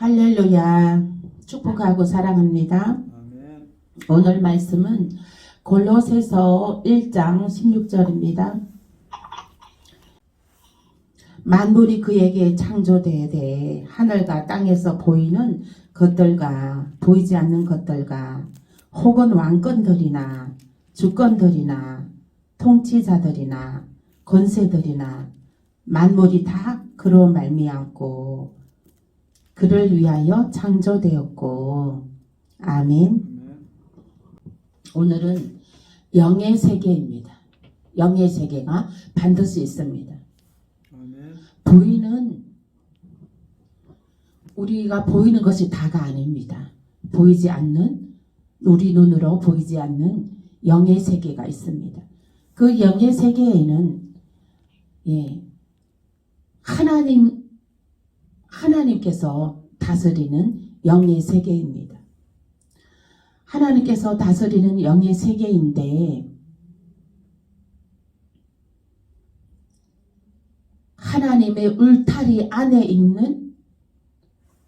할렐루야. 축복하고 사랑합니다. 아멘. 오늘 말씀은 골로새서 1장 16절입니다. 만물이 그에게 창조되되 하늘과 땅에서 보이는 것들과 보이지 않는 것들과 혹은 왕권들이나 주권들이나 통치자들이나 권세들이나 만물이 다 그로 말미암고 그를 위하여 창조되었고 아멘. 아멘. 오늘은 영의 세계입니다. 영의 세계가 반드시 있습니다. 아멘. 보이는 우리가 보이는 것이 다가 아닙니다. 보이지 않는 우리 눈으로 보이지 않는 영의 세계가 있습니다. 그 영의 세계에는 하나님께서 다스리는 영의 세계입니다. 하나님께서 다스리는 영의 세계인데 하나님의 울타리 안에 있는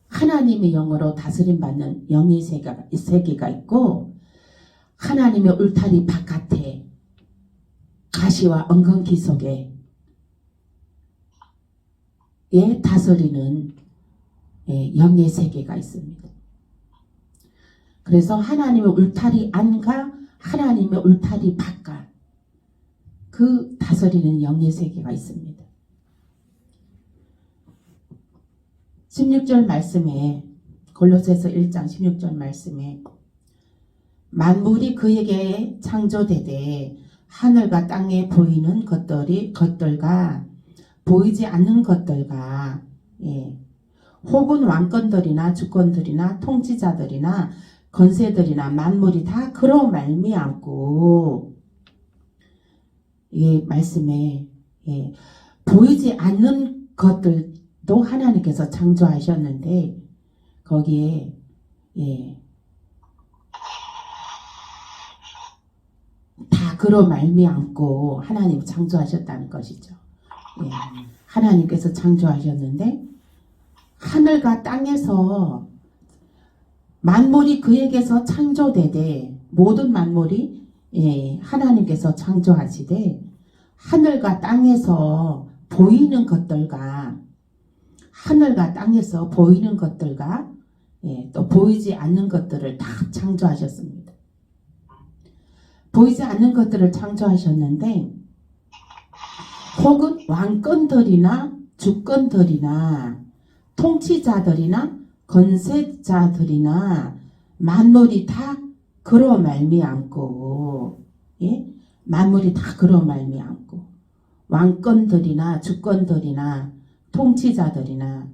하나님의 영으로 다스림받는 영의 세계가 있고 하나님의 울타리 바깥에 가시와 엉겅퀴 속에 다스리는 영의 세계가 있습니다. 그래서 하나님의 울타리 안과 하나님의 울타리 바깥 그 다스리는 영의 세계가 있습니다. 16절 말씀에 골로새서 1장 16절 말씀에 만물이 그에게 창조되되 하늘과 땅에 보이는 것들과 보이지 않는 것들과 혹은 왕권들이나 주권들이나 통치자들이나 권세들이나 만물이 다 그로 말미암고 말씀에 보이지 않는 것들도 하나님께서 창조하셨는데 거기에 다 그로 말미암고 하나님 창조하셨다는 것이죠. 하나님께서 창조하셨는데 하늘과 땅에서 만물이 그에게서 창조되되 모든 만물이 하나님께서 창조하시되 하늘과 땅에서 보이는 것들과 하늘과 땅에서 보이는 것들과 또 보이지 않는 것들을 다 창조하셨습니다. 보이지 않는 것들을 창조하셨는데 혹은 왕권들이나 주권들이나 통치자들이나 권세자들이나 만물이 다 그로 말미암고 만물이 다 그로 말미암고 왕권들이나 주권들이나 통치자들이나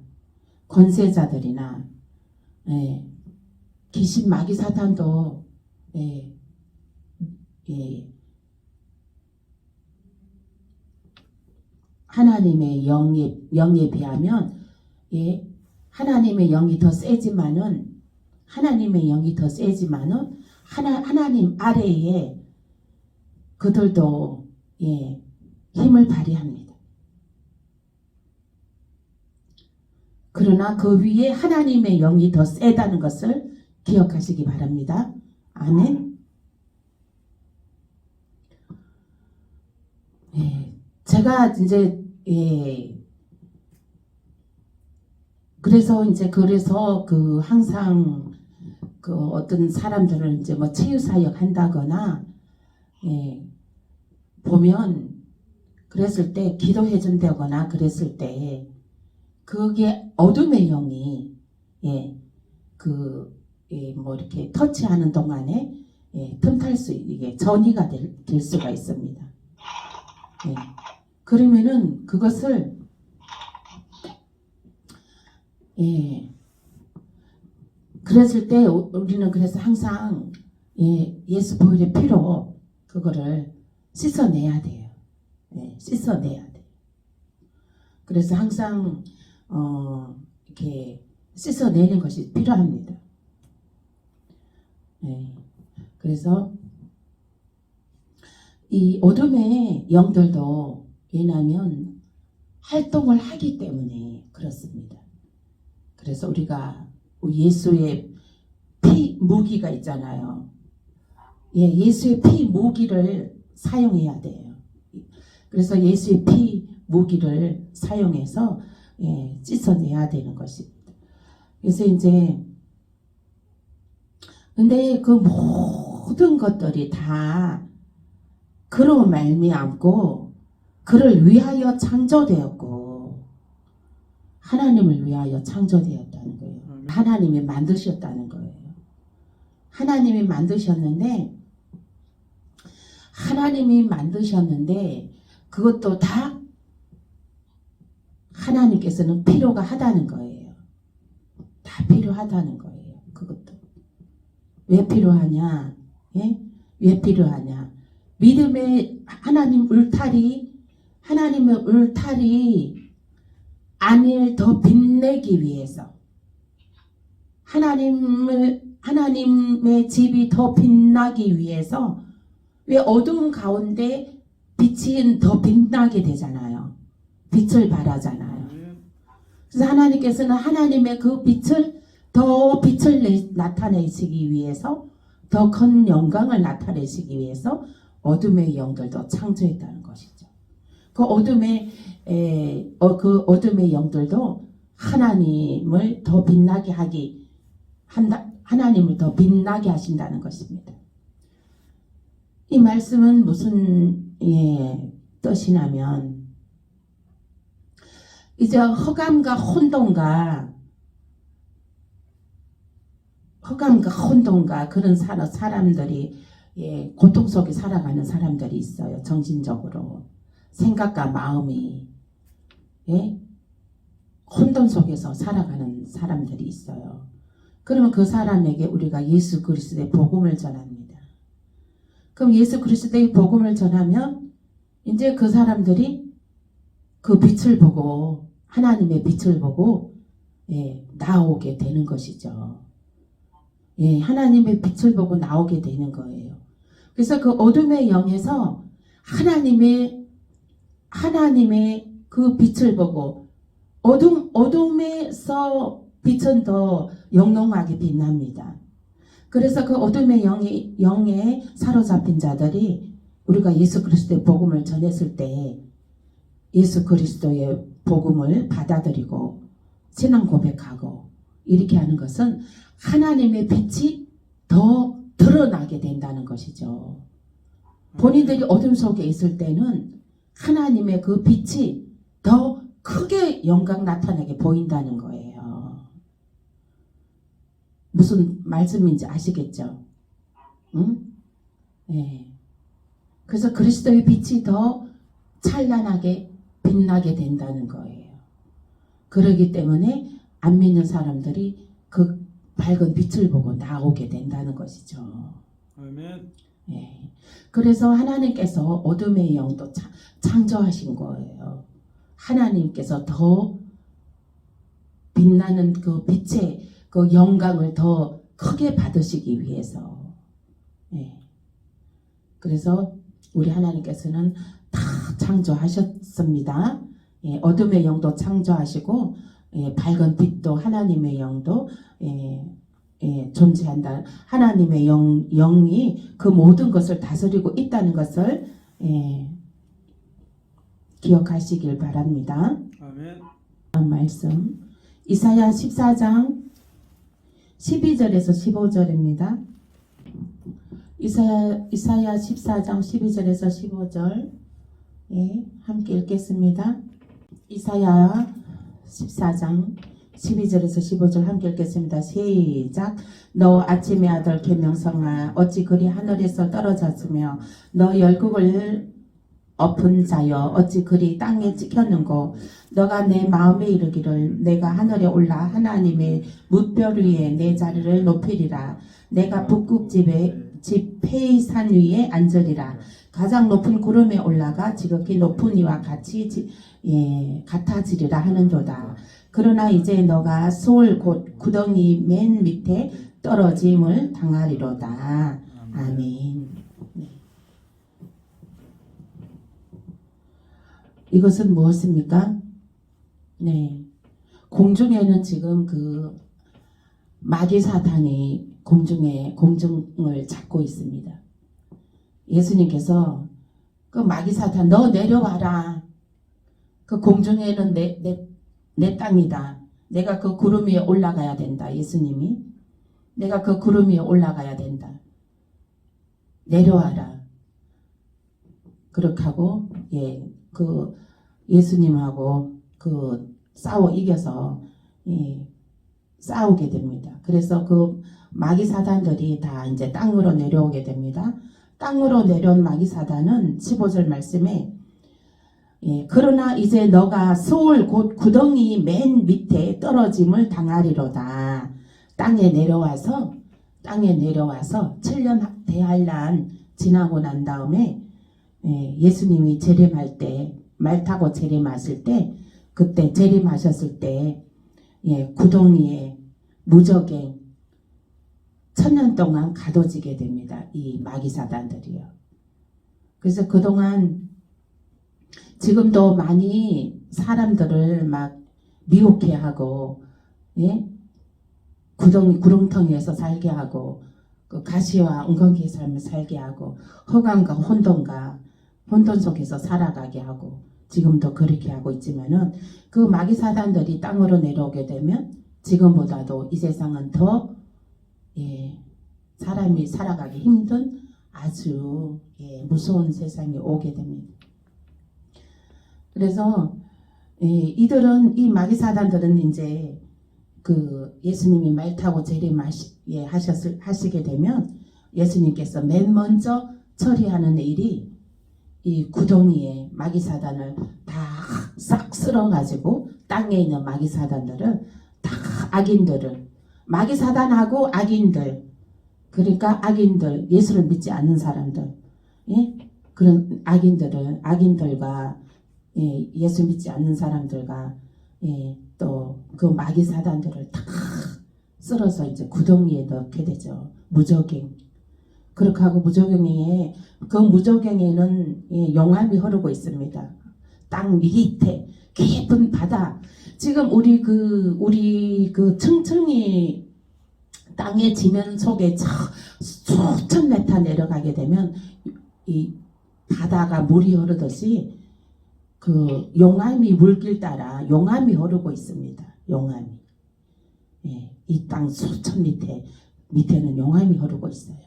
권세자들이나 귀신 마귀 사탄도 하나님의 영에 비하면 하나님의 영이 더 세지만은 하나님 아래에 그들도 힘을 발휘합니다. 그러나 그 위에 하나님의 영이 더 세다는 것을 기억하시기 바랍니다. 아멘. 제가 이제 그래서 그 항상 그 어떤 사람들을 이제 뭐 치유사역 한다거나 보면 그랬을 때 기도해 준다거나 그랬을 때 그게 어둠의 영이 뭐 이렇게 터치하는 동안에 틈탈 수 이게 전이가 될 수가 있습니다. 그러면은 그것을 그랬을 때 우리는 그래서 항상 예수 보혈의 피로 그거를 씻어내야 돼요. 씻어내야 돼요. 그래서 항상 이렇게 씻어내는 것이 필요합니다. 그래서 이 어둠의 영들도 왜냐하면 활동을 하기 때문에 그렇습니다. 그래서 우리가 예수의 피 무기가 있잖아요. 예, 예수의 피 무기를 사용해야 돼요. 그래서 예수의 피 무기를 사용해서 예, 씻어내야 되는 것입니다. 그래서 이제 근데 그 모든 것들이 다 그로 말미암고 그를 위하여 창조되었고 하나님을 위하여 창조되었다는 거예요. 하나님이 만드셨다는 거예요. 하나님이 만드셨는데 그것도 다 하나님께서는 필요가 하다는 거예요. 다 필요하다는 거예요. 그것도. 왜 필요하냐? 예? 왜 필요하냐? 믿음의 하나님의 울타리 안을 더 빛내기 위해서 하나님의 집이 더 빛나기 위해서 왜 어두운 가운데 빛이 더 빛나게 되잖아요. 빛을 발하잖아요. 그래서 하나님께서는 하나님의 그 빛을 나타내시기 위해서 더 큰 영광을 나타내시기 위해서 어둠의 영들도 창조했다는 것이죠. 그 어둠의 영들도 하나님을 더 빛나게 하나님을 더 빛나게 하신다는 것입니다. 이 말씀은 무슨 뜻이냐면 이제 허감과 혼돈과 그런 사람들이 고통 속에 살아가는 사람들이 있어요. 정신적으로 생각과 마음이 혼돈 속에서 살아가는 사람들이 있어요. 그러면 그 사람에게 우리가 예수 그리스도의 복음을 전합니다. 그럼 예수 그리스도의 복음을 전하면 이제 그 사람들이 그 빛을 보고 하나님의 빛을 보고 나오게 되는 것이죠. 하나님의 빛을 보고 나오게 되는 거예요. 그래서 그 어둠의 영에서 하나님의 그 빛을 보고 어둠에서 빛은 더 영롱하게 빛납니다. 그래서 그 어둠의 영에 사로잡힌 자들이 우리가 예수 그리스도의 복음을 전했을 때 예수 그리스도의 복음을 받아들이고 신앙 고백하고 이렇게 하는 것은 하나님의 빛이 더 드러나게 된다는 것이죠. 본인들이 어둠 속에 있을 때는 하나님의 그 빛이 더 크게 영광 나타나게 보인다는 거예요. 무슨 말씀인지 아시겠죠? 응? 네. 그래서 그리스도의 빛이 더 찬란하게 빛나게 된다는 거예요. 그러기 때문에 안 믿는 사람들이 그 밝은 빛을 보고 나오게 된다는 것이죠. 아멘. 네. 그래서 하나님께서 어둠의 영도 창조하신 거예요. 하나님께서 더 빛나는 그 빛의 그 영광을 더 크게 받으시기 위해서. 네. 그래서 우리 하나님께서는 다 창조하셨습니다. 어둠의 영도 창조하시고 밝은 빛도 하나님의 영도 존재한다. 하나님의 영이 그 모든 것을 다스리고 있다는 것을 기억하시길 바랍니다. 아멘. 다음 말씀 이사야 14장 12절에서 15절입니다. 이사야 14장 12절에서 15절 함께 읽겠습니다. 이사야 14장 12절에서 15절 함께 읽겠습니다. 시작. 너 아침의 아들 계명성아 어찌 그리 하늘에서 떨어졌으며 너 열국을 엎은 자여 어찌 그리 땅에 찍혔는고 너가 내 마음에 이르기를 내가 하늘에 올라 하나님의 뭇별 위에 내 자리를 높이리라. 내가 북극 집 페이산 위에 앉으리라. 가장 높은 구름에 올라가 지극히 높은 이와 같이 같아지리라 하는도다. 그러나 이제 너가 소울 곧 구덩이 맨 밑에 떨어짐을 당하리로다. 아멘. 네. 이것은 무엇입니까? 네. 공중에는 지금 그 마귀 사탄이 공중에 공중을 잡고 있습니다. 예수님께서 그 마귀 사탄 너 내려와라. 그 공중에는 내 땅이다. 내가 그 구름 위에 올라가야 된다. 예수님이 내가 그 구름 위에 올라가야 된다. 내려와라. 그렇게 하고 그 예수님하고 그 싸워 이겨서 싸우게 됩니다. 그래서 그 마귀 사단들이 다 이제 땅으로 내려오게 됩니다. 땅으로 내려온 마귀 사단은 15절 말씀에 그러나 이제 너가 소울 곧 구덩이 맨 밑에 떨어짐을 당하리로다. 땅에 내려와서 7년 대환란 지나고 난 다음에 예수님이 재림할 때 말 타고 재림하실 때 그때 재림하셨을 때 구덩이에 무적에 1000년 동안 가둬지게 됩니다. 이 마귀 사단들이요. 그래서 그동안 지금도 많이 사람들을 막 미혹해 하고 구렁텅이에서 살게 하고 그 가시와 웅건기의 삶을 살게 하고 허감과 혼돈 속에서 살아가게 하고 지금도 그렇게 하고 있지만은 그 마귀 사단들이 땅으로 내려오게 되면 지금보다도 이 세상은 더 사람이 살아가기 힘든 아주 무서운 세상이 오게 됩니다. 그래서 이들은 이 마귀 사단들은 이제 그 예수님이 말 타고 하시게 되면 예수님께서 맨 먼저 처리하는 일이 이 구덩이에 마귀 사단을 다 싹 쓸어가지고 땅에 있는 마귀 사단들을 다 악인들을 마귀 사단하고 악인들 그러니까 악인들 예수를 믿지 않는 사람들 그런 악인들과 예수 믿지 않는 사람들과 또 그 마귀 사단들을 다 쓸어서 이제 구덩이에 넣게 되죠. 무저갱. 그렇게 하고 무저갱에 그 무저갱에는 용암이 흐르고 있습니다. 땅 밑에 깊은 바다. 지금 우리 그 층층이 땅의 지면 속에 수천 메타 내려가게 되면 이 바다가 물이 흐르듯이 그 용암이 물길 따라 용암이 흐르고 있습니다. 용암이. 이 땅 수천 밑에는 용암이 흐르고 있어요.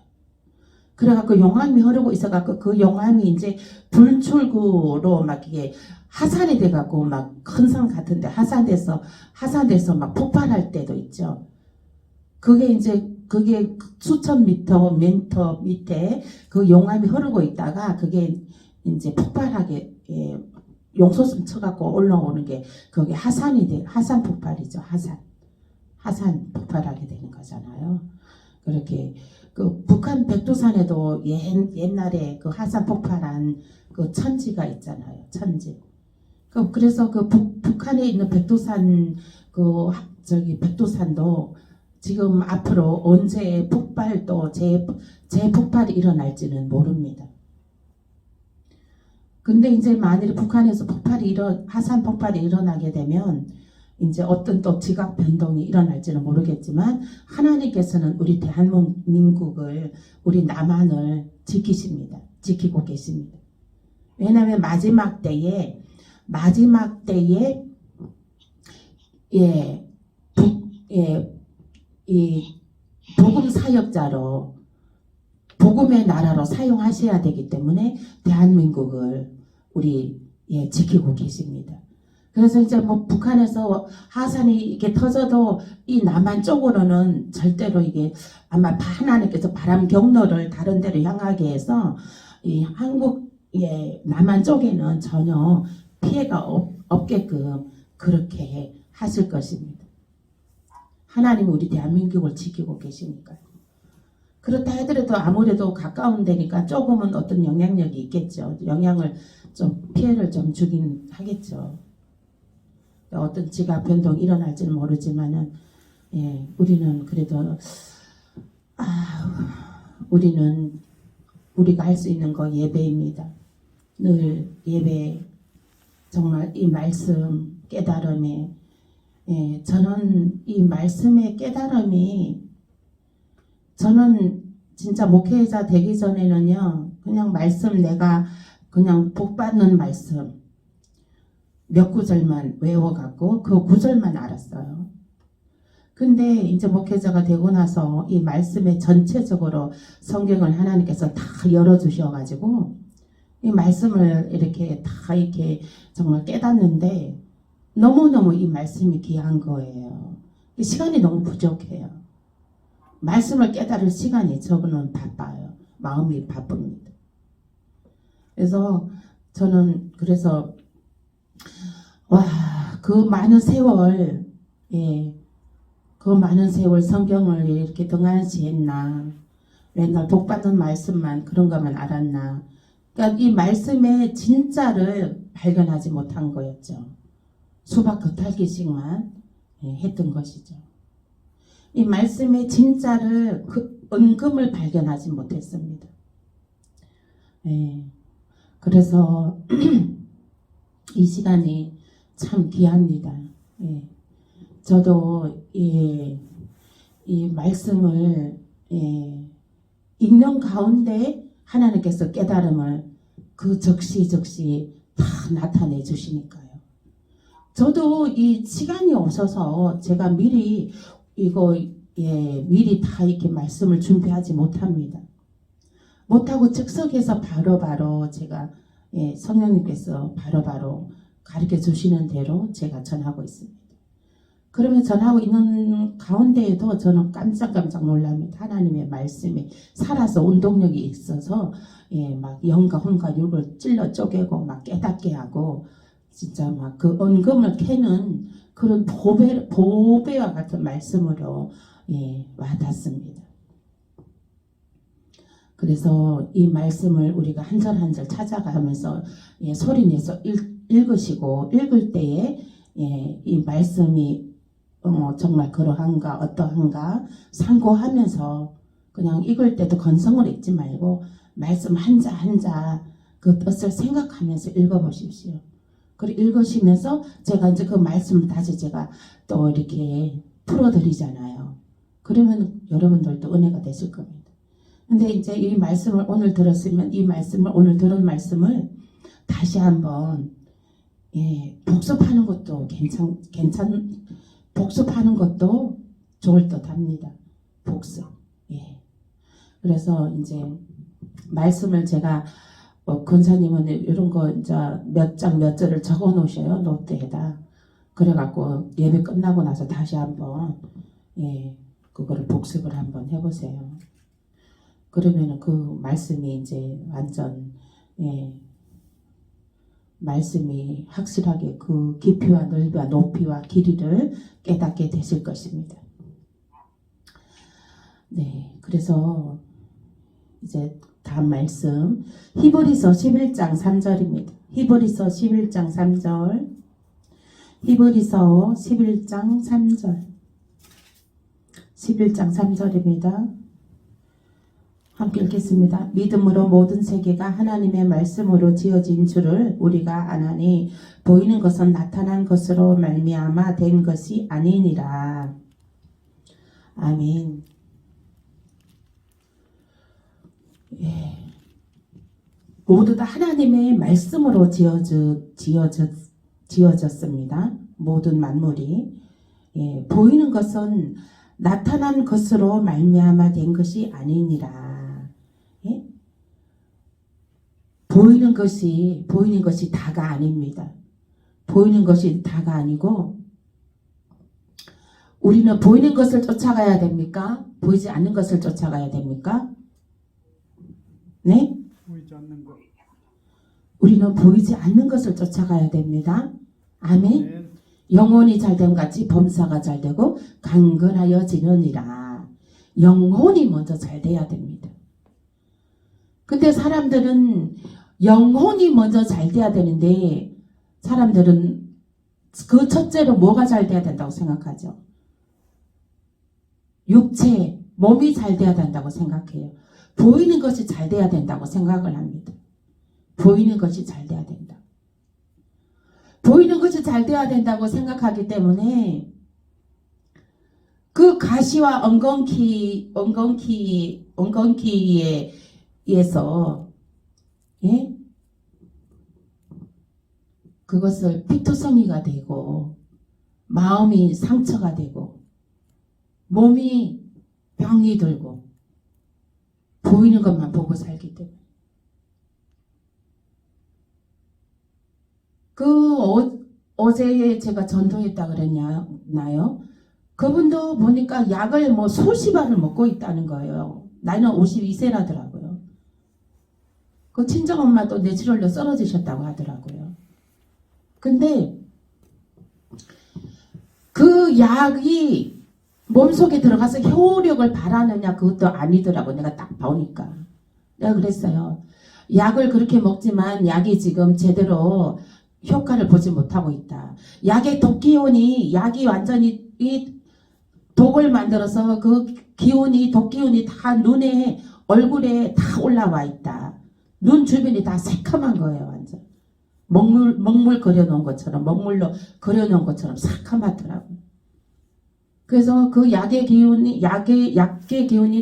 그래갖고 용암이 흐르고 있어갖고 그 용암이 이제 불출구로 막 이게 하산이 돼갖고 막 큰 산 같은데 하산돼서 막 폭발할 때도 있죠. 그게 수천 미터 밑에 그 용암이 흐르고 있다가 그게 이제 폭발하게 용솟음 쳐갖고 올라오는 게 그게 하산 폭발이죠. 하산 폭발하게 되는 거잖아요. 그렇게 그 북한 백두산에도 옛날에 그 하산 폭발한 그 천지가 있잖아요. 천지. 그래서 그 북한에 있는 백두산 백두산도 지금 앞으로 언제 폭발도 재폭발이 일어날지는 모릅니다. 근데 이제 만일 북한에서 하산 폭발이 일어나게 되면 이제 어떤 또 지각 변동이 일어날지는 모르겠지만 하나님께서는 우리 대한민국을 우리 남한을 지키고 계십니다. 왜냐하면 마지막 때에 이 복음 사역자로 복음의 나라로 사용하셔야 되기 때문에 대한민국을 우리 지키고 계십니다. 그래서 이제 뭐 북한에서 하산이 이렇게 터져도 이 남한 쪽으로는 절대로 이게 아마 하나님께서 바람 경로를 다른 데로 향하게 해서 이 한국의 남한 쪽에는 전혀 피해가 없게끔 그렇게 하실 것입니다. 하나님은 우리 대한민국을 지키고 계시니까요. 그렇다 하더라도 아무래도 가까운 데니까 조금은 어떤 영향력이 있겠죠. 피해를 좀 주긴 하겠죠. 어떤 지각 변동이 일어날지는 모르지만은 우리는 그래도 우리가 할 수 있는 거 예배입니다. 늘 예배 정말 이 말씀 깨달음에 예, 저는 이 말씀의 깨달음이 저는 진짜 목회자 되기 전에는요, 그냥 말씀 내가 그냥 복 받는 말씀 몇 구절만 외워갖고 그 구절만 알았어요. 근데 이제 목회자가 되고 나서 이 말씀에 전체적으로 성경을 하나님께서 다 열어주셔가지고 이 말씀을 이렇게 다 이렇게 정말 깨닫는데 너무너무 이 말씀이 귀한 거예요. 시간이 너무 부족해요. 말씀을 깨달을 시간이 저는 바빠요. 마음이 바쁩니다. 그래서 저는 그래서 그 많은 세월 그 많은 세월 성경을 이렇게 등한시했나 맨날 복받는 말씀만 그런 것만 알았나 그러니까 이 말씀의 진짜를 발견하지 못한 거였죠. 수박 겉핥기식만 했던 것이죠. 이 말씀의 진짜를 그 은금을 발견하지 못했습니다. 그래서 이 시간이 참 귀합니다. 저도 이 말씀을 읽는 가운데 하나님께서 깨달음을 그 적시 다 나타내 주시니까요. 저도 이 시간이 없어서 제가 미리 미리 다 이렇게 말씀을 준비하지 못합니다. 못하고 즉석에서 바로바로 제가 성령님께서 바로바로 가르쳐 주시는 대로 제가 전하고 있습니다. 그러면 전하고 있는 가운데에도 저는 깜짝 놀랍니다. 하나님의 말씀이 살아서 운동력이 있어서 막 영과 혼과 육을 찔러 쪼개고 막 깨닫게 하고 진짜 막 그 은금을 캐는 그런 보배와 같은 말씀으로 와닿습니다. 그래서 이 말씀을 우리가 한 절 한 절 찾아가면서 소리내서 읽으시고 읽을 때에 이 말씀이 정말 그러한가 어떠한가 상고하면서 그냥 읽을 때도 건성을 읽지 말고 말씀 한자 한자 그 뜻을 생각하면서 읽어보십시오. 그리고 읽으시면서 제가 이제 그 말씀을 다시 제가 또 이렇게 풀어드리잖아요. 그러면 여러분들도 은혜가 되실 겁니다. 근데 이제 이 말씀을 오늘 들었으면 이 말씀을 오늘 들은 말씀을 다시 한번 복습하는 것도 복습하는 것도 좋을 듯 합니다. 복습. 그래서 이제 말씀을 제가 권사님은 이런 거 이제 몇 장 몇 절을 적어 놓으셔요. 노트에다. 그래갖고 예배 끝나고 나서 다시 한번 그거를 복습을 한번 해보세요. 그러면은 그 말씀이 이제 완전 말씀이 확실하게 그 깊이와 넓이와 높이와 길이를 깨닫게 되실 것입니다. 그래서 이제 다음 말씀 히브리서 11장 3절입니다. 히브리서 11장 3절 히브리서 11장 3절 11장 3절입니다. 함께 읽겠습니다. 믿음으로 모든 세계가 하나님의 말씀으로 지어진 줄을 우리가 아나니 보이는 것은 나타난 것으로 말미암아 된 것이 아니니라. 아멘. 모두 다 하나님의 말씀으로 지어졌습니다. 모든 만물이 보이는 것은 나타난 것으로 말미암아 된 것이 아니니라. 보이는 것이 다가 아닙니다. 보이는 것이 다가 아니고 우리는 보이는 것을 쫓아가야 됩니까? 보이지 않는 것을 쫓아가야 됩니까? 네? 보이지 않는 것. 우리는 보이지 않는 것을 쫓아가야 됩니다. 아멘. 영혼이 잘됨 같이 범사가 잘되고 강건하여지느니라. 영혼이 먼저 잘돼야 됩니다. 근데 사람들은 영혼이 먼저 잘돼야 되는데 사람들은 그 첫째로 뭐가 잘돼야 된다고 생각하죠? 육체, 몸이 잘돼야 된다고 생각해요. 보이는 것이 잘돼야 된다고 생각을 합니다. 보이는 것이 잘돼야 된다. 보이는 것이 잘돼야 된다고 생각하기 때문에 그 가시와 엉겅퀴에 의해서 예? 그것을 피투성이가 되고 마음이 상처가 되고 몸이 병이 들고 보이는 것만 보고 살기 때문에 어제 제가 전도했다 그랬나요? 그분도 보니까 약을 뭐 수십 알을 먹고 있다는 거예요. 나이는 52세라더라고요. 그 친정엄마도 뇌출혈로 쓰러지셨다고 하더라고요. 근데 그 약이 몸속에 들어가서 효력을 발하느냐 그것도 아니더라고. 내가 딱 보니까 내가 그랬어요. 약을 그렇게 먹지만 약이 지금 제대로 효과를 보지 못하고 있다. 약이 완전히 이 독을 만들어서 그 독기운이 다 눈에 얼굴에 다 올라와 있다. 눈 주변이 다 새카만 거예요. 완전 먹물 그려놓은 것처럼 먹물로 그려놓은 것처럼 새카맣더라고요. 그래서 그 약의 기운이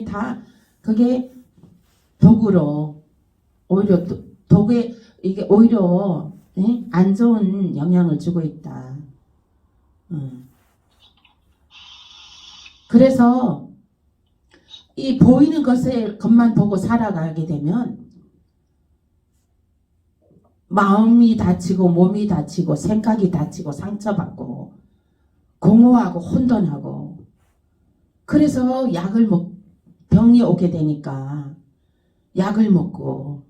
다 그게 독으로 오히려 독에 이게 오히려 안 좋은 영향을 주고 있다. 그래서 이 보이는 것만 보고 살아가게 되면 마음이 다치고 몸이 다치고 생각이 다치고 상처받고 공허하고 혼돈하고 그래서 병이 오게 되니까 약을 먹고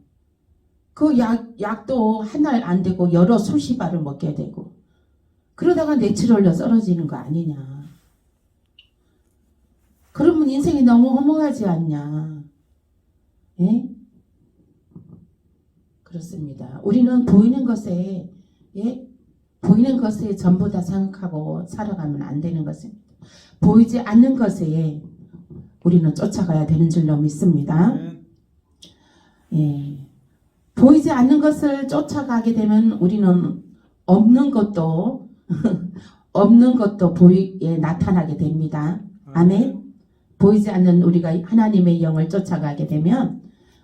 그 약도 한 알 안 되고 여러 수십 알을 먹게 되고 그러다가 뇌출혈로 쓰러지는 거 아니냐. 그러면 인생이 너무 허무하지 않냐. 예? 그렇습니다. 우리는 보이는 것에 전부 다 생각하고 살아가면 안 되는 것입니다. 보이지 않는 것에 우리는 쫓아가야 되는 줄로 믿습니다. 예. 보이지 않는 것을 쫓아가게 되면 우리는 없는 것도 나타나게 됩니다. 아멘. 보이지 않는 우리가 하나님의 영을 쫓아가게 되면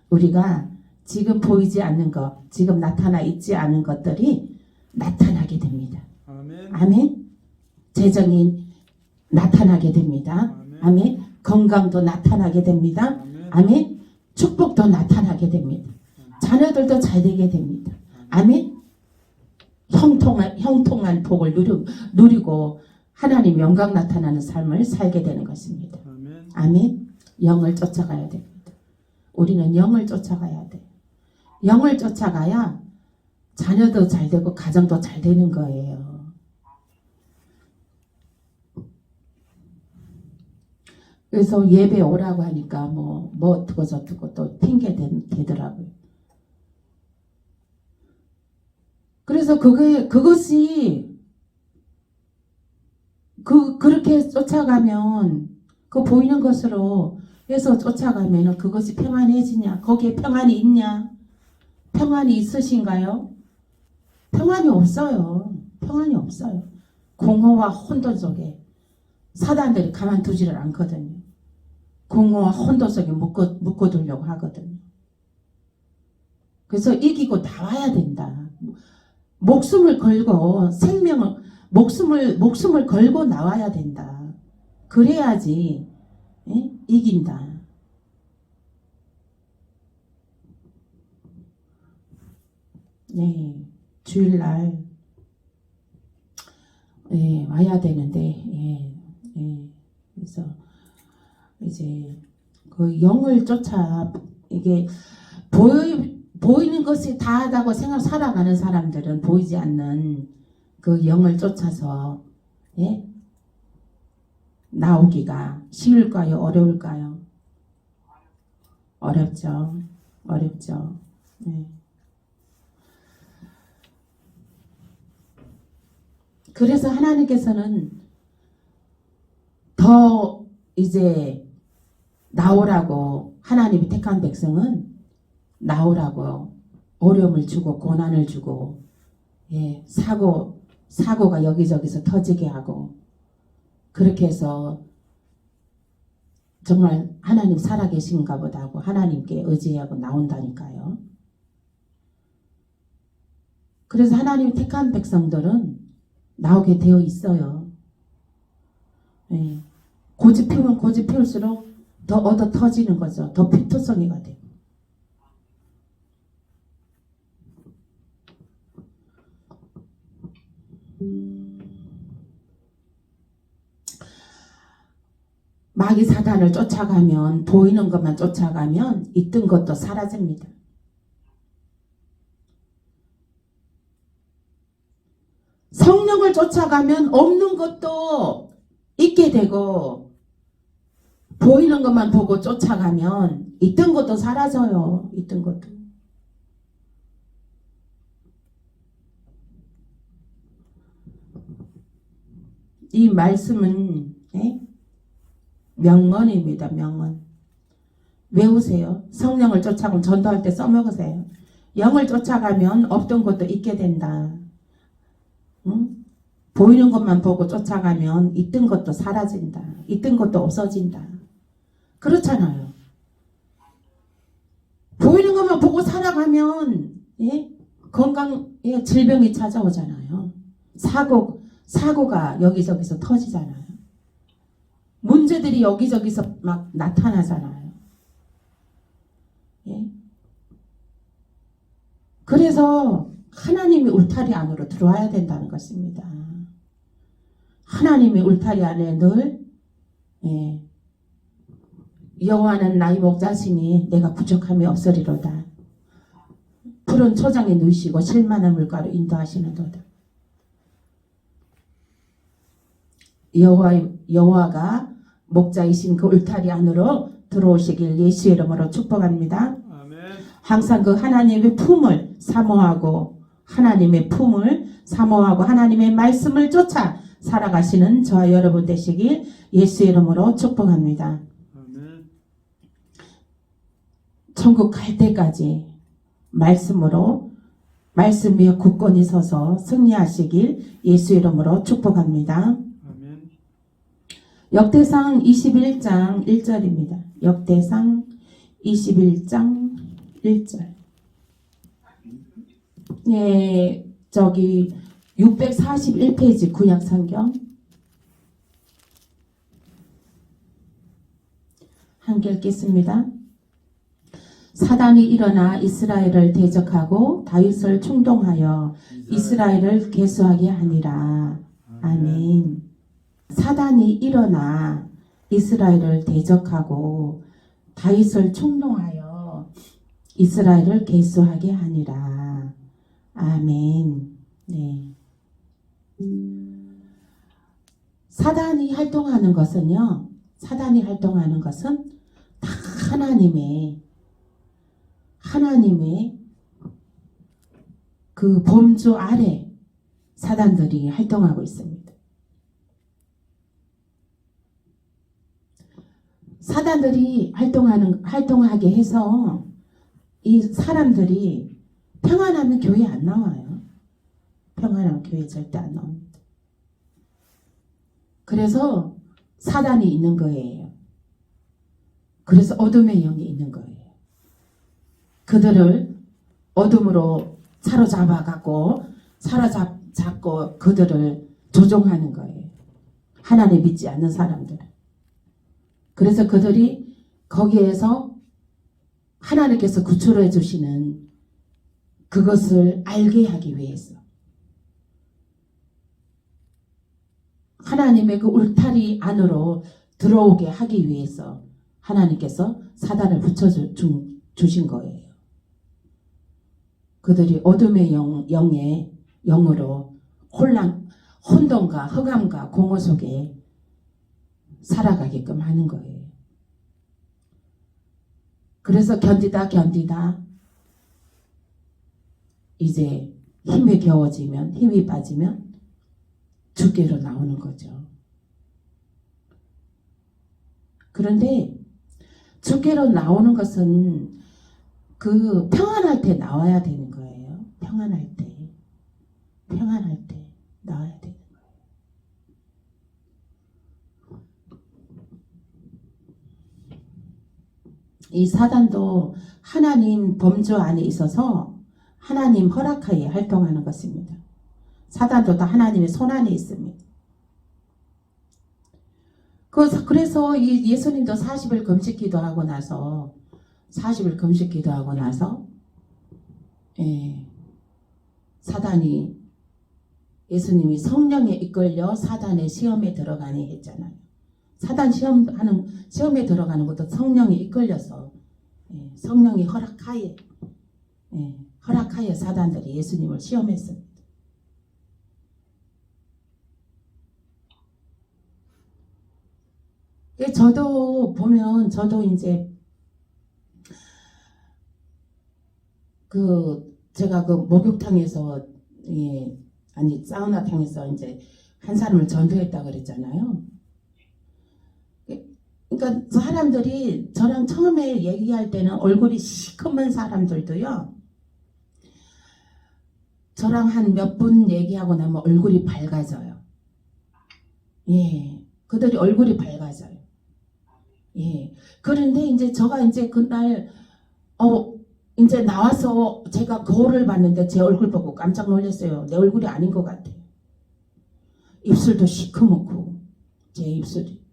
우리가 지금 보이지 않는 것, 지금 나타나 있지 않은 것들이 나타나게 됩니다. 아멘. 재정이 나타나게 됩니다. 아멘. 건강도 나타나게 됩니다. 아멘. 축복도 나타나게 됩니다. 자녀들도 잘 되게 됩니다. 아멘. 형통한 복을 누리고 하나님 영광 나타나는 삶을 살게 되는 것입니다. 아멘. 영을 쫓아가야 됩니다. 우리는 영을 쫓아가야 돼요. 영을 쫓아가야 자녀도 잘 되고 가정도 잘 되는 거예요. 그래서 예배 오라고 하니까 뭐 어떻고 저떻고 또 핑계 대더라고요. 그래서 그것이 그렇게 쫓아가면 그 보이는 것으로 해서 쫓아가면 그것이 평안해지냐? 거기에 평안이 있냐? 평안이 있으신가요? 평안이 없어요. 평안이 없어요. 공허와 혼돈 속에 사단들이 가만두지를 않거든요. 공허와 혼돈 속에 묶어두려고 하거든요. 그래서 이기고 나와야 된다. 목숨을 걸고 목숨을 걸고 나와야 된다. 그래야지 이긴다. 네, 주일날 와야 되는데 그래서 이제 그 영을 쫓아 이게 보이는 것이 다하다고 살아가는 사람들은 보이지 않는 그 영을 쫓아서 나오기가 쉬울까요? 어려울까요? 어렵죠. 네. 그래서 하나님께서는 더 이제 나오라고 하나님이 택한 백성은 나오라고 어려움을 주고 고난을 주고 사고가 여기저기서 터지게 하고 그렇게 해서 정말 하나님 살아계신가 보다 하고 하나님께 의지하고 나온다니까요. 그래서 하나님 택한 백성들은 나오게 되어 있어요. 예. 고집 피우면 고집 피울수록 더 얻어 터지는 거죠. 더 피투성이가 돼요. 마귀 사단을 쫓아가면 보이는 것만 쫓아가면 있던 것도 사라집니다. 성령을 쫓아가면 없는 것도 있게 되고 보이는 것만 보고 쫓아가면 있던 것도 사라져요. 있던 것도. 이 말씀은 명언입니다. 명언. 외우세요. 성령을 쫓아가면 전도할 때 써먹으세요. 영을 쫓아가면 없던 것도 있게 된다. 응? 보이는 것만 보고 쫓아가면 있던 것도 사라진다. 있던 것도 없어진다. 그렇잖아요. 보이는 것만 보고 살아가면 질병이 찾아오잖아요. 사고가 여기저기서 터지잖아요. 문제들이 여기저기서 막 나타나잖아요. 그래서 하나님의 울타리 안으로 들어와야 된다는 것입니다. 하나님의 울타리 안에 늘 여호와는 나의 목자시니 내가 부족함이 없으리로다. 푸른 초장에 누이시고 실만한 물가로 인도하시는도다. 여호와가 목자이신 그 울타리 안으로 들어오시길 예수의 이름으로 축복합니다. 아멘. 항상 그 하나님의 품을 사모하고 하나님의 말씀을 쫓아 살아가시는 저와 여러분 되시길 예수의 이름으로 축복합니다. 아멘. 천국 갈 때까지 말씀 위에 굳건히 서서 승리하시길 예수의 이름으로 축복합니다. 역대상 21장 1절입니다. 역대상 21장 1절. 저기 641페이지 구약성경 한글 읽겠습니다. 사단이 일어나 이스라엘을 대적하고 다윗을 충동하여 이스라엘을 계수하게 하니라. 아멘. 사단이 일어나 이스라엘을 대적하고 다윗을 충동하여 이스라엘을 계수하게 하니라. 아멘. 네. 사단이 활동하는 것은 다 하나님의 그 범주 아래 사단들이 활동하고 있습니다. 사단들이 활동하게 해서 이 사람들이 평안하면 교회 안 나와요. 평안하면 교회 절대 안 나옵니다. 그래서 사단이 있는 거예요. 그래서 어둠의 영이 있는 거예요. 그들을 어둠으로 사로잡고 그들을 조종하는 거예요. 하나님 믿지 않는 사람들을. 그래서 그들이 거기에서 하나님께서 구출해 주시는 그것을 알게 하기 위해서 하나님의 그 울타리 안으로 들어오게 하기 위해서 하나님께서 사단을 붙여주신 거예요. 그들이 어둠의 영으로 혼돈과 흑암과 공허 속에 살아가게끔 하는 거예요. 그래서 견디다 이제 힘이 빠지면 주께로 나오는 거죠. 그런데 주께로 나오는 것은 그 평안할 때 나와야 되는 거예요. 평안할 때 나와야 되는 거예요. 이 사단도 하나님 범주 안에 있어서 하나님 허락하에 활동하는 것입니다. 사단도 다 하나님의 손 안에 있습니다. 그래서 이 예수님도 40일 금식 기도하고 나서 40일 금식 기도하고 나서 사단이 예수님이 성령에 이끌려 사단의 시험에 들어가니 했잖아요. 사단 시험에 들어가는 것도 성령에 이끌려서 성령이 허락하에 사단들이 예수님을 시험했습니다. 저도 보면 저도 이제 제가 목욕탕에서 사우나탕에서 이제 한 사람을 전도했다 그랬잖아요. 그러니까 사람들이 저랑 처음에 얘기할 때는 얼굴이 시커먼 사람들도요. 저랑 한 몇 분 얘기하고 나면 얼굴이 밝아져요. 그들이 얼굴이 밝아져요. 그런데 이제 제가 이제 그날 이제 나와서 제가 거울을 봤는데 제 얼굴 보고 깜짝 놀랐어요. 내 얼굴이 아닌 것 같아요. 입술도 시커멓고 제 입술이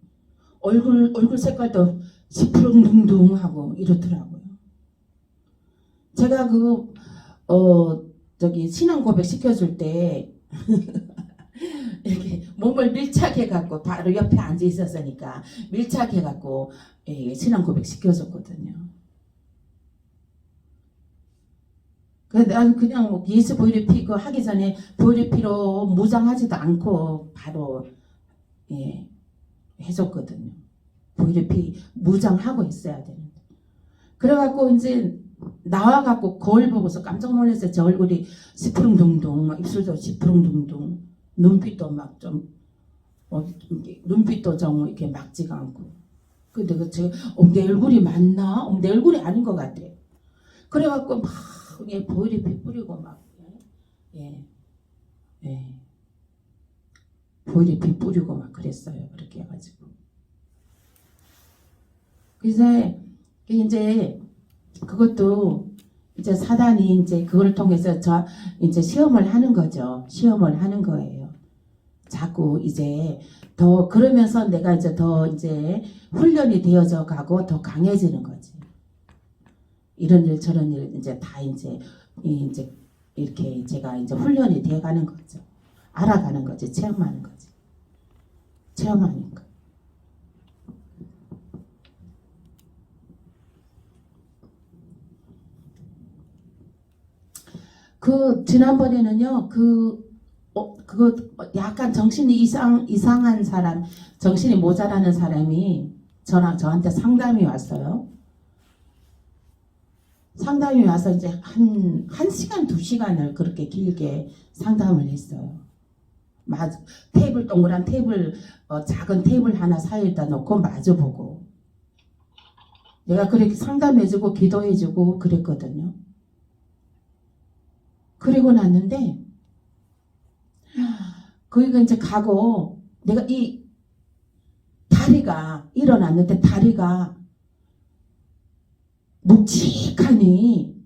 얼굴 색깔도 시푸릉둥둥하고 이렇더라고요. 제가 신앙 고백 시켜줄 때 이렇게 몸을 밀착해갖고 바로 옆에 앉아 있었으니까 밀착해갖고 신앙 고백 시켜줬거든요. 난 그냥 예수 보혈의 피 하기 전에 보혈의 피로 무장하지도 않고 바로 해줬거든요. 보혈의 피 무장하고 있어야 되는데. 그래갖고 이제 나와갖고 거울 보고서 깜짝 놀랐어요. 제 얼굴이 시푸릉둥둥, 입술도 시푸릉둥둥, 눈빛도 막 좀 눈빛도 좀 이렇게 막지가 않고. 근데 제가 내 얼굴이 맞나? 내 얼굴이 아닌 것 같아. 그래갖고 막 보혈의 피 뿌리고 막 보혈의 피 뿌리고 막 그랬어요. 그렇게 해가지고. 그래서 이제 그것도 이제 사단이 이제 그걸 통해서 이제 시험을 하는 거죠. 시험을 하는 거예요. 자꾸 이제 더 그러면서 내가 이제 더 이제 훈련이 되어져 가고 더 강해지는 거지. 이런 일 저런 일 이제 다 이제 이렇게 제가 이제 훈련이 돼가는 거죠. 알아가는 거지. 체험하는 거지. 체험하니까. 지난번에는요, 그거 약간 정신이 이상한 사람, 정신이 모자라는 사람이 저한테 상담이 왔어요. 상담이 와서 이제 한 시간, 2시간을 그렇게 길게 상담을 했어요. 동그란 테이블, 작은 테이블 하나 사이에다 놓고 마주보고. 내가 그렇게 상담해주고 기도해주고 그랬거든요. 그리고 났는데, 거기가 이제 가고, 내가 이 다리가, 일어났는데 다리가 묵직하니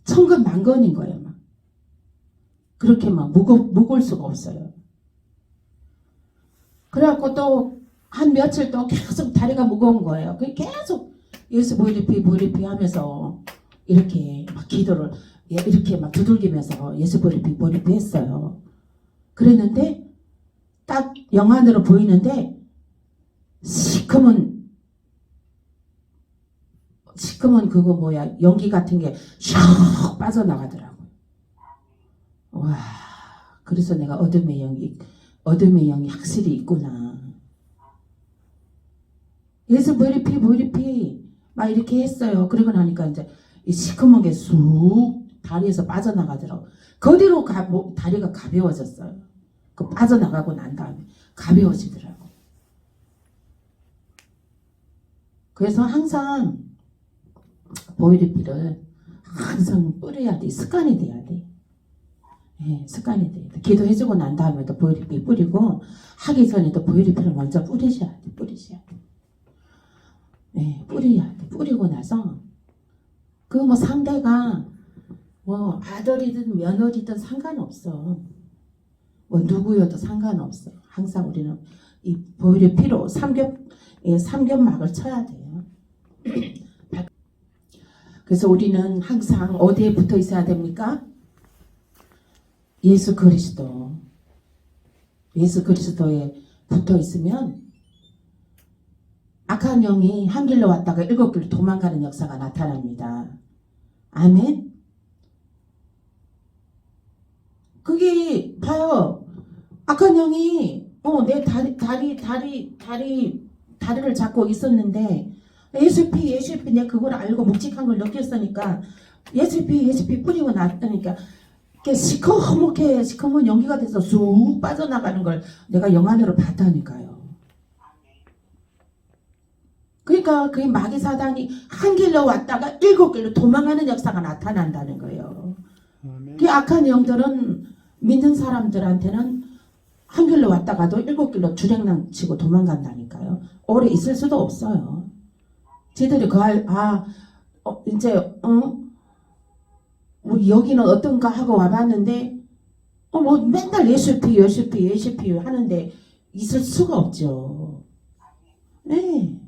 천근만근인 거예요. 막. 그렇게 막 무거울 수가 없어요. 그래갖고 또 한 며칠 또 계속 다리가 무거운 거예요. 계속 예수 보혈의 피 하면서 이렇게 막 기도를 이렇게 막 두들기면서 예수 보혈의 피 했어요. 그랬는데 딱 영안으로 보이는데 시커먼 연기 같은 게 샥 빠져나가더라고요. 와, 그래서 내가 어둠의 영이 확실히 있구나. 예수 보혈의 피 막 이렇게 했어요. 그러고 나니까 이제 이 시커먼 게 쑥 다리에서 빠져나가더라고요. 그 뒤로 다리가 가벼워졌어요. 빠져나가고 난 다음에 가벼워지더라고요. 그래서 항상 보혈의 피를 항상 뿌려야 돼. 습관이 돼야 돼. 습관이 돼야 돼. 기도해주고 난 다음에도 보혈의 피 뿌리고 하기 전에도 보혈의 피를 먼저 뿌리셔야 돼. 예, 뿌려야 돼. 뿌리고 나서 그 뭐 상대가 뭐 아들이든 며느리든 상관없어. 뭐 누구여도 상관없어. 항상 우리는 이 보혈의 피로 삼겹막을 쳐야 돼요. 그래서 우리는 항상 어디에 붙어 있어야 됩니까? 예수 그리스도에 붙어 있으면 악한 영이 한 길로 왔다가 7길로 도망가는 역사가 나타납니다. 아멘. 그게 봐요. 악한 영이 내 다리를 잡고 있었는데 예수피 내가 그걸 알고 묵직한 걸 느꼈으니까 예수피 뿌리고 났다니까 시커먼 연기가 돼서 쑥 빠져나가는 걸 내가 영안으로 봤다니까요. 그러니까 그 마귀 사단이 한 길로 왔다가 7길로 도망가는 역사가 나타난다는 거예요. 그 악한 영들은 믿는 사람들한테는 한 길로 왔다가도 7길로 주랭랑 치고 도망간다니까요. 오래 있을 수도 없어요. 쟤들이 뭐 여기는 어떤가 하고 와봤는데 뭐 맨날 예수피 하는데 있을 수가 없죠. 네,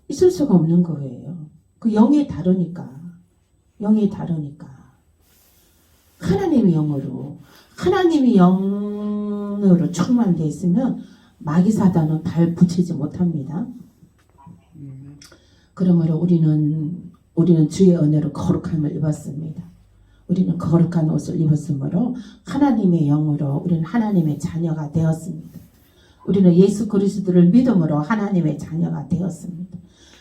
있을 수가 없는 거예요. 그 영이 다르니까. 하나님의 영으로 충만되어 있으면 마귀 사단은 발 붙이지 못합니다. 그러므로 우리는 주의 은혜로 거룩함을 입었습니다. 우리는 거룩한 옷을 입었으므로 하나님의 영으로 우리는 하나님의 자녀가 되었습니다. 우리는 예수 그리스도를 믿음으로 하나님의 자녀가 되었습니다.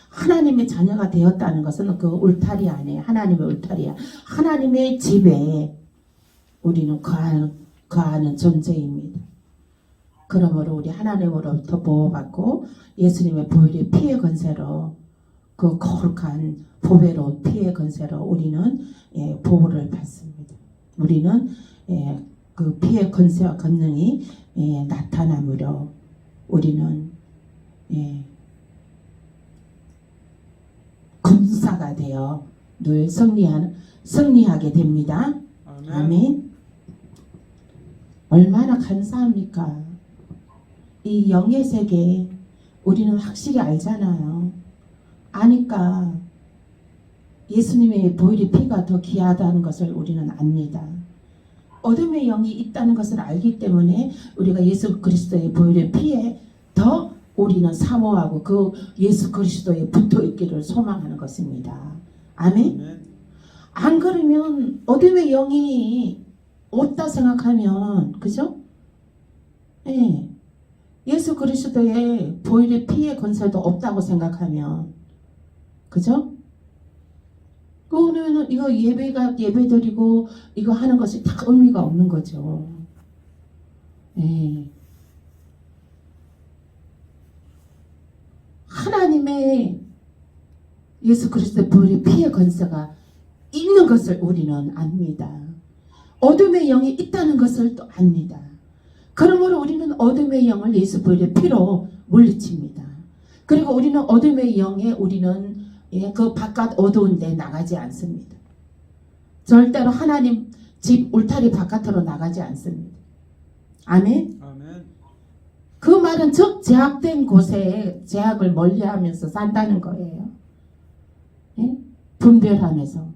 하나님의 자녀가 되었다는 것은 그 울타리 안에 하나님의 울타리야. 하나님의 집에 우리는 거하는 존재입니다. 그러므로 우리 하나님으로부터 보호받고 예수님의 보혈의 피의 권세로 그 거룩한 보배로운 피의 권세로 우리는 보호를 받습니다. 우리는 그 피의 권세와 권능이 나타나므로 우리는 군사가 되어 늘 승리하게 됩니다. 아멘. 얼마나 감사합니까? 이 영의 세계 우리는 확실히 알잖아요. 아니까 예수님의 보혈의 피가 더 귀하다는 것을 우리는 압니다. 어둠의 영이 있다는 것을 알기 때문에 우리가 예수 그리스도의 보혈의 피에 더 우리는 사모하고 그 예수 그리스도에 붙어 있기를 소망하는 것입니다. 아멘. 안 그러면 어둠의 영이 없다 생각하면, 그죠? 예수 그리스도의 보혈의 피의 권세도 없다고 생각하면, 그죠? 그거는 이거 예배드리고 이거 하는 것이 다 의미가 없는 거죠. 하나님의 예수 그리스도의 보혈의 피의 권세가 있는 것을 우리는 압니다. 어둠의 영이 있다는 것을 또 압니다. 그러므로 우리는 어둠의 영을 예수 보혈의 피로 물리칩니다. 그리고 우리는 어둠의 영에 우리는 그 바깥 어두운 데 나가지 않습니다. 절대로 하나님 집 울타리 바깥으로 나가지 않습니다. 아멘. 그 말은 즉 제약된 곳에 제약을 멀리하면서 산다는 거예요. 분별하면서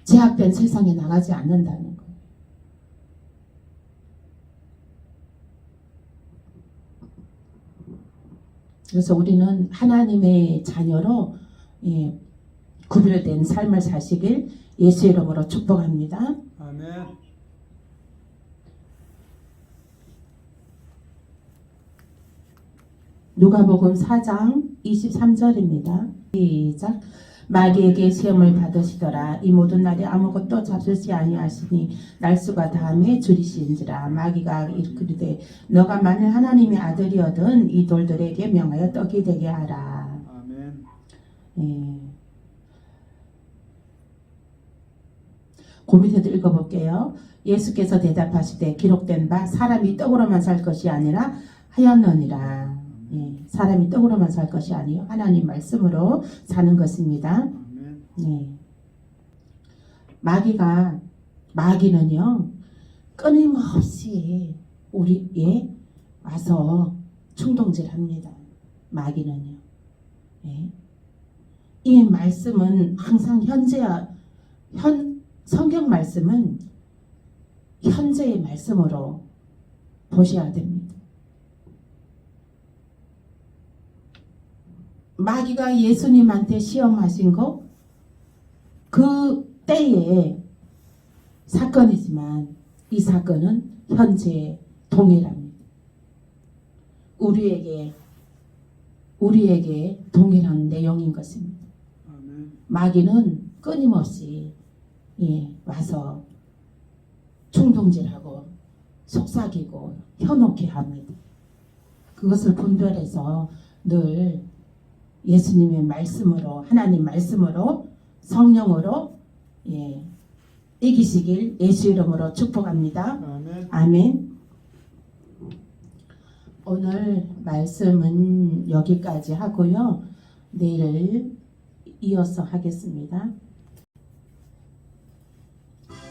제약된 세상에 나가지 않는다는 거예요. 그래서 우리는 하나님의 자녀로 구별된 삶을 사시길 예수 이름으로 축복합니다. 아멘. 누가복음 4장 23절입니다. 시작. 마귀에게 시험을 받으시더라. 이 모든 날에 아무것도 잡수지 아니하시니 날수가 다음에 줄이시는지라. 마귀가 이르되 너가 만일 하나님의 아들이거든 이 돌들에게 명하여 떡이 되게 하라. 아멘. 그 밑에도 읽어볼게요. 예수께서 대답하시되 기록된 바 사람이 떡으로만 살 것이 아니라 하였느니라. 예, 사람이 떡으로만 살 것이 아니요 하나님 말씀으로 사는 것입니다. 아멘. 네. 마귀는요 끊임없이 우리에 와서 충동질합니다. 마귀는요. 예. 이 말씀은 항상 성경 말씀은 현재의 말씀으로 보셔야 됩니다. 마귀가 예수님한테 시험하신 거 그 때의 사건이지만 이 사건은 현재 동일합니다. 우리에게 동일한 내용인 것입니다. 아멘. 마귀는 끊임없이 와서 충동질하고 속삭이고 현혹해 합니다. 그것을 분별해서 늘 예수님의 말씀으로 하나님 말씀으로 성령으로 이기시길 예수 이름으로 축복합니다. 아멘. 아멘. 오늘 말씀은 여기까지 하고요. 내일 이어서 하겠습니다.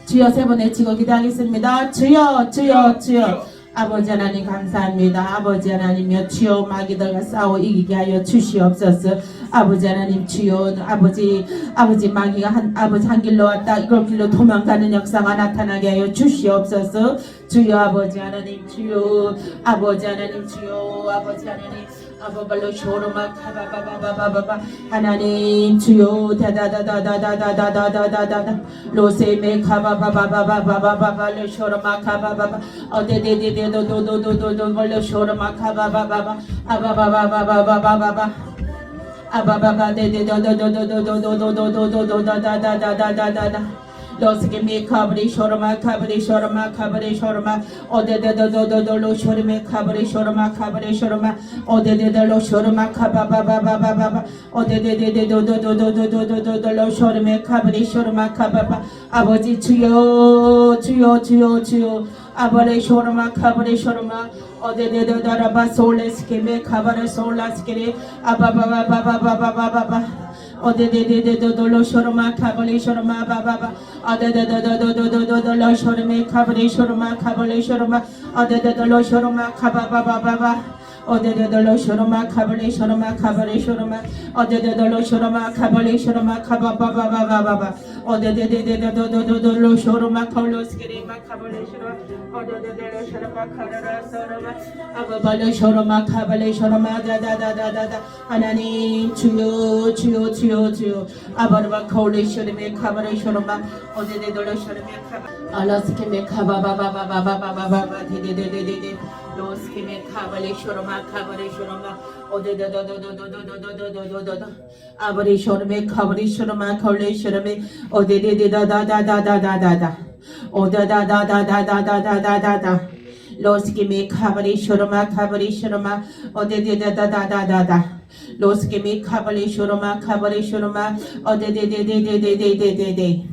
주여 세 번 외치고 기도하겠습니다. 주여 주여 주여. 아버지 하나님 감사합니다. 아버지 하나님여 주여 마귀들과 싸워 이기게 하여 주시옵소서. 아버지 하나님 주여 아버지 마귀가 한 길로 왔다 이걸 길로 도망가는 역사가 나타나게 하여 주시옵소서. 주여 아버지 하나님 주여 아버지 하나님 주여 아버지 하나님 아바발로 쇼로마 카바바바바바바 하나님 주여 다다다다다다다다다다다 로세메 카바바바바바바바바바 쇼로마 카바바바 어데데데데도도도도도도 벌로 쇼로마 카바바바바 아바바바바바바바바 아바바바 데데도도도도도도도도도도도다다다다다다다 로스게미 카브리 쇼르마 오데데도도도도도도 쇼르메 카브리 쇼르마 오데데도로 쇼르마 카바바바바바바 오데데데도도도도도도도 쇼르메 카브리 쇼르마 카바바 아버지 주여 주여 주여 주여 아버레 쇼르마 카브리 쇼르마 오데데도다라바 솔레스케메 카바레 솔라스케레 아바바바바바바바바바 어데데데데도로 쇼르마 카블리 쇼르마 바바바 어데데데도도도도도 쇼르메 카블리 쇼르마 카블리 쇼르마 어데데도로 쇼르마 카바바바바바 어데데도로 쇼르마 카블리 쇼르마 카블리 쇼르마 어데데도로 쇼르마 카블리 쇼르마 카바바바바바바 어데데데도도도도로 쇼르마 콜로스케리마 카블리 쇼르마 어데데도로 쇼르마 카라라 쇼르마 아바발로 쇼르마 카블리 쇼르마 다다다다다다 하나님 주여 주여 주여 주여 아바르바 콜레쇼르메 카바레 쇼르마 어데데도로 쇼르메 카바 알라스케메 카바바바바바바바바바 데데데데데 로스케메 카발레 쇼르마 카바레 쇼르마 어데데도도도도도도도도도도 아바레 쇼르메 카바레 쇼르마 콜레쇼르메 어데데데다다다다다다다 오다다다다다다다다다다 로스케메 카바레 쇼르마 어데데다다다다다다 로스케미 카발리 쇼로마 어데데데데데데데데데데데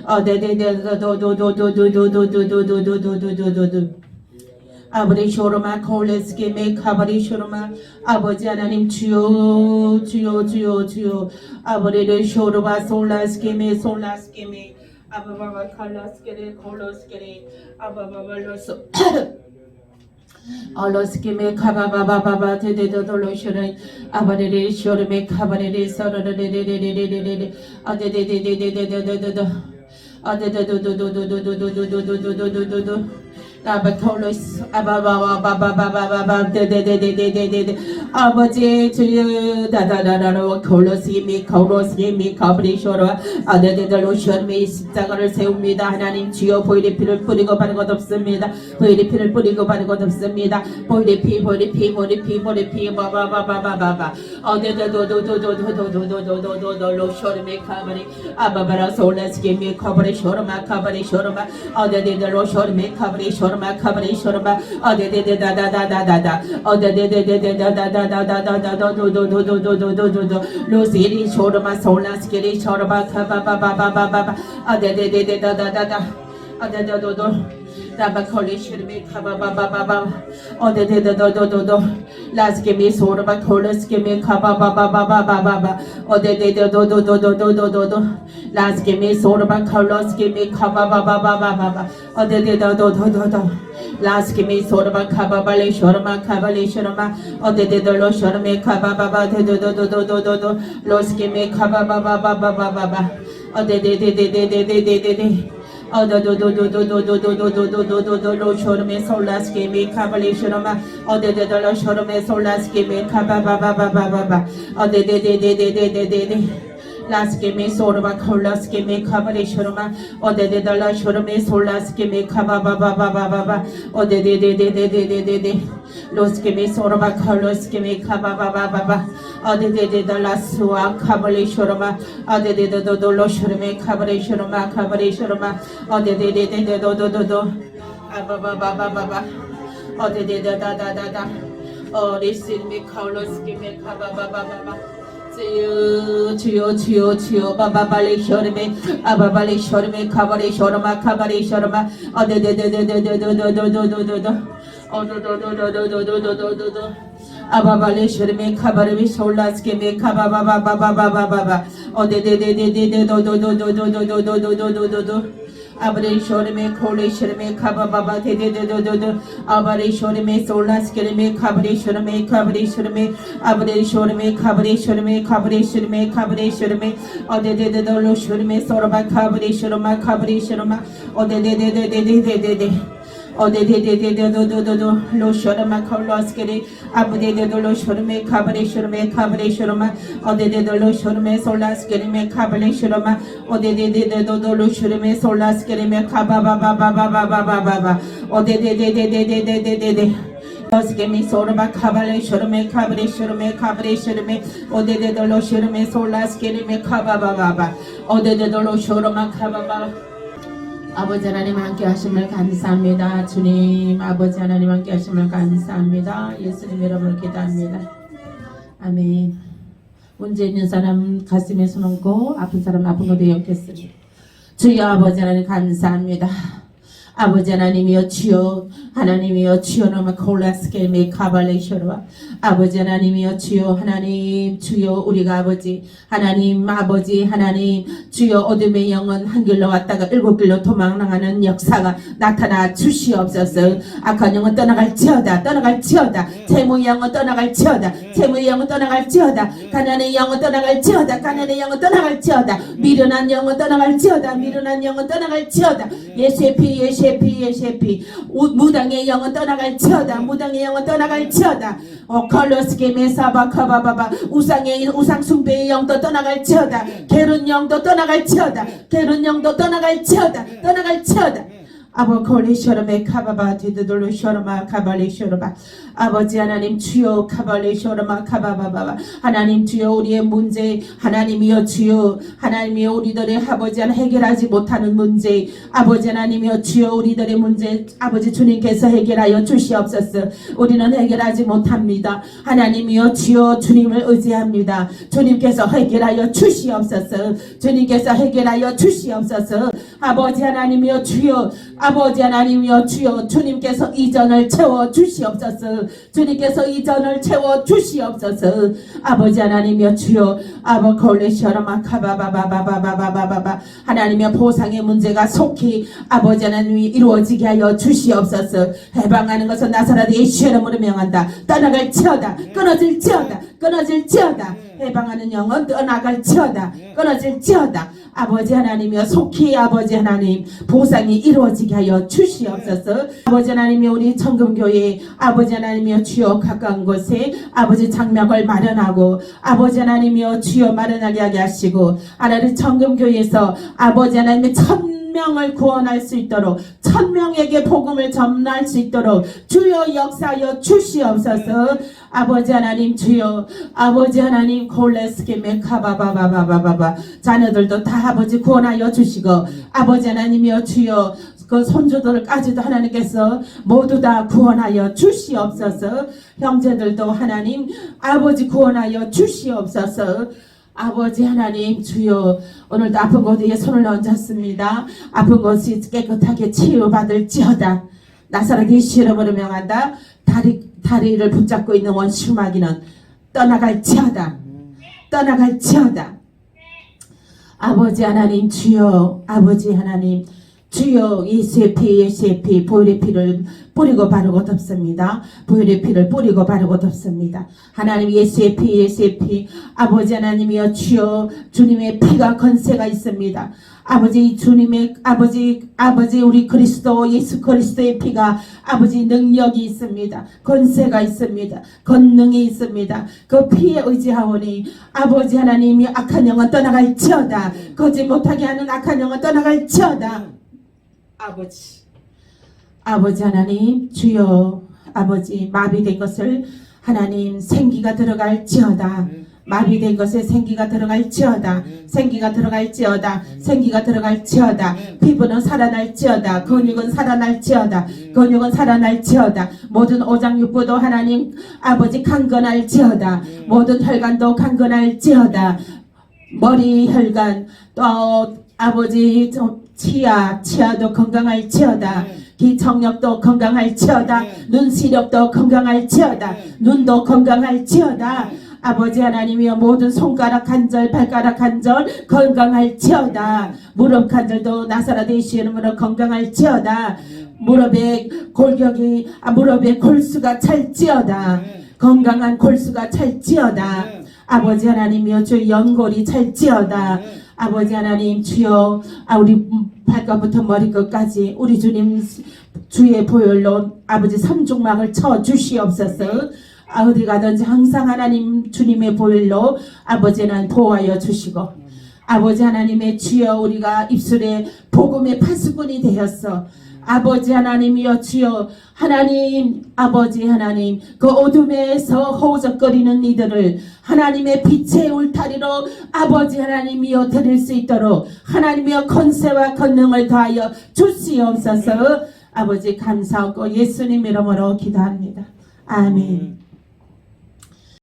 어데데데도도도도도도도도도도도도도 아버지 쇼로마 콜레스케메 카발리 쇼로마 아버지 하나님 주여 주여 주여 주여 아버지를 쇼로마 솔라스케메 아바바바 칼라스케레 콜로스케레 아바바발로소 알로스케메 카바바바바바 데데도돌로쇼르 아바레레 쇼르메 카바레레 서르레레레레레레레레 아데데데데데데데데데 아데데도도도도도도도도도도도도도 아바콜로스 아바바바바바바바바 데데데데데데데 아버지 주여 다다다다로 콜로스미 카브리쇼로 아데데들로 쇼르메 십자가를 세웁니다. 하나님 주여 보일의 피를 뿌리고 바른 것 없습니다. 보일의 피를 뿌리고 바른 것 없습니다. 보일의 피 바바바바바바 아데데도도도도도도도도도도도도 쇼르메 카브리 아바바라 솔레스케미 카브리 쇼르마 아데데들로 쇼르메 카브리 쇼르마 어데데데다다다다다다다 어데데데데다다다다다다도도도도도도도도 로시리 쇼르마 솔라스케리 쇼르마 카바바바바바바 어데데데다다다다 어데데도도 Tabakolishimi Kababa Odedo Last give me sort of a colas give me Kababa Odedo Last give me sort of a colas give me Kababa Odedo Last give me sort of a Kababale Shorma Odedo Lo Shorme Kababa Los give me Kababa Oh, do shorme solas give me cabalishorma. Oh, the shorme solas give me cababa. Oh, the last give me sort of a colas give me cabalishorma. Oh, the shorme solas give me cababa. Oh, the los give me sort of a colas give me cababa. Oh, the last one cabalishorma. Oh, the shorme cabalishorma. Oh, the Oh, the Oh, this is me colors give me Baba. Chiyo, Baba Bale Shorme, Ababale Shorme, Kabare Shorma. Oh, the Ababale Shorme, Kabare Solas give me Baba. Oh, the Abare Shorme, Kole Shorme, Kababa, Abare Shorme, Solas Kereme, Kabare Shorme, Abare Shorme, Kabare Shorme, or the Lo Shorme, Sorba, Kabare Shorma, or the Oh, lo shorma koloskere, abde lo shorme kabare shorma, oh, lo shorme solaskere me kabare shorma, oh, lo shorme solaskere me kababa, oh, Los give me sort of a cabale, shorme, or the lo shorme solaskere me kababa, or the lo shorma kababa. 아버지 하나님 함께 하심을 감사합니다. 주님 아버지 하나님 함께 하심을 감사합니다. 예수님 여러분을 기도합니다. 아멘. 문제 있는 사람 가슴에 손 얹고 아픈 사람 아픈 곳에 엮겠습니다. 주여 아버지 하나님 감사합니다. 아버지 하나님이여 주여 하나님이여 주여 너무 콜라스케 메카발레셔와 아버지 하나님이여 주여 하나님 주여 우리가 아버지 하나님 주여 어둠의 영은 한 길로 왔다가 일곱 길로 도망나가는 역사가 나타나 주시옵소서. 악한 영은 떠나갈지어다 재무의 영은 떠나갈지어다 가난의 영은 떠나갈지어다 미련한 영은 떠나갈지어다 예수의 피 무당의 영은 떠나갈지어다 컬러스게 메사바카바바바 우상 숭배의 영도 떠나갈지어다 게른 영도 떠나갈지어다 아버 콜레셔르메 카바바 디드돌로셔르마 카발레셔르마 아버지 하나님 주여 카발레셔르마 카바바바 하나님 주여 우리의 문제 하나님이여 주여 하나님이여 우리들의 아버지 하나님 해결하지 못하는 문제 아버지 하나님이여 주여 우리들의 문제 아버지 주님께서 해결하여 주시옵소서. 우리는 해결하지 못합니다. 하나님이여 주여 주님을 의지합니다. 주님께서 해결하여 주시옵소서. 아버지 하나님이여 주여 아버지 하나님이여 주여 주님께서 이전을 채워 주시옵소서. 아버지 하나님이여 주여 아버 콜레셔라마 카바바바바바바바바바 하나님의 보상의 문제가 속히 아버지 하나님이 이루어지게 하여 주시옵소서. 해방하는 것은 나사렛 예수의 이름으로 명한다. 떠나갈지어다 끊어질지어다 해방하는 영은 떠나갈지어다 끊어질지어다. 아버지 하나님이여 속히 아버지 하나님 보상이 이루어지게 하여 주시옵소서. 아버지 하나님이 우리 청금교회 아버지 하나님이여 주여 가까운 곳에 아버지 장막을 마련하고 아버지 하나님이여 주여 마련하게 하게 하시고 하나님 청금교회에서 아버지 하나님의 천명을 구원할 수 있도록 천명에게 복음을 전할 수 있도록 주여 역사하여 주시옵소서. 아버지 하나님 주여 아버지 하나님 콜레스케 메카바바바바바바 자녀들도 다 아버지 구원하여 주시고 아버지 하나님이여 주여 그 손주들까지도 하나님께서 모두 다 구원하여 주시옵소서. 형제들도 하나님 아버지 구원하여 주시옵소서. 아버지 하나님 주여 오늘도 아픈 곳 위에 손을 얹었습니다. 아픈 곳이 깨끗하게 치유받을지어다. 나사렛 예수 이름으로 명한다. 다리를 붙잡고 있는 원수 마귀는 떠나갈지어다. 떠나갈지어다. 아버지 하나님 주여 아버지 하나님 주여 예수의 피 보혈의 피를 뿌리고 바르고 덮습니다. 보혈의 피를 뿌리고 바르고 덮습니다. 하나님 예수의 피 아버지 하나님이여 주여 주님의 피가 건세가 있습니다. 아버지 주님의 아버지 우리 그리스도 예수 그리스도의 피가 아버지 능력이 있습니다. 건세가 있습니다. 권능이 있습니다. 그 피에 의지하오니 아버지 하나님이 악한 영은 떠나갈지어다. 거짓 못하게 하는 악한 영은 떠나갈지어다. 아버지 하나님 주여 아버지 마비된 것을 하나님 생기가 들어갈지어다. 마비된 것에 생기가 들어갈지어다. 생기가 들어갈지어다. 생기가 들어갈지어다. 피부는 살아날지어다. 근육은 살아날지어다. 근육은 살아날지어다. 모든 오장육부도 하나님 아버지 강건할지어다. 모든 혈관도 강건할지어다. 머리 혈관 또 아버지 치아도 건강할지어다. 기청력도 건강할지어다. 눈시력도 건강할지어다. 눈도 건강할지어다. 아버지 하나님이여 모든 손가락 관절 발가락 관절 건강할지어다. 무릎 관절도 나사렛 예수 이름으로 건강할지어다. 무릎에 골격이 무릎에 골수가 찰지어다. 건강한 골수가 찰지어다. 아버지 하나님이여 주 연골이 찰지어다. 아버지 하나님 주여 우리 발끝부터 머리끝까지 우리 주님 주의 보혈로 아버지 삼중막을 쳐 주시옵소서. 어디 가든지 항상 하나님 주님의 보혈로 아버지는 보호하여 주시고 아버지 하나님의 주여 우리가 입술에 복음의 파수꾼이 되었어. 아버지 하나님이여 주여 하나님 아버지 하나님 그 어둠에서 허우적거리는 이들을 하나님의 빛의 울타리로 아버지 하나님이여 드릴 수 있도록 하나님이여 권세와 권능을 더하여 주시옵소서. 아버지 감사하고 예수님 이름으로 기도합니다. 아멘.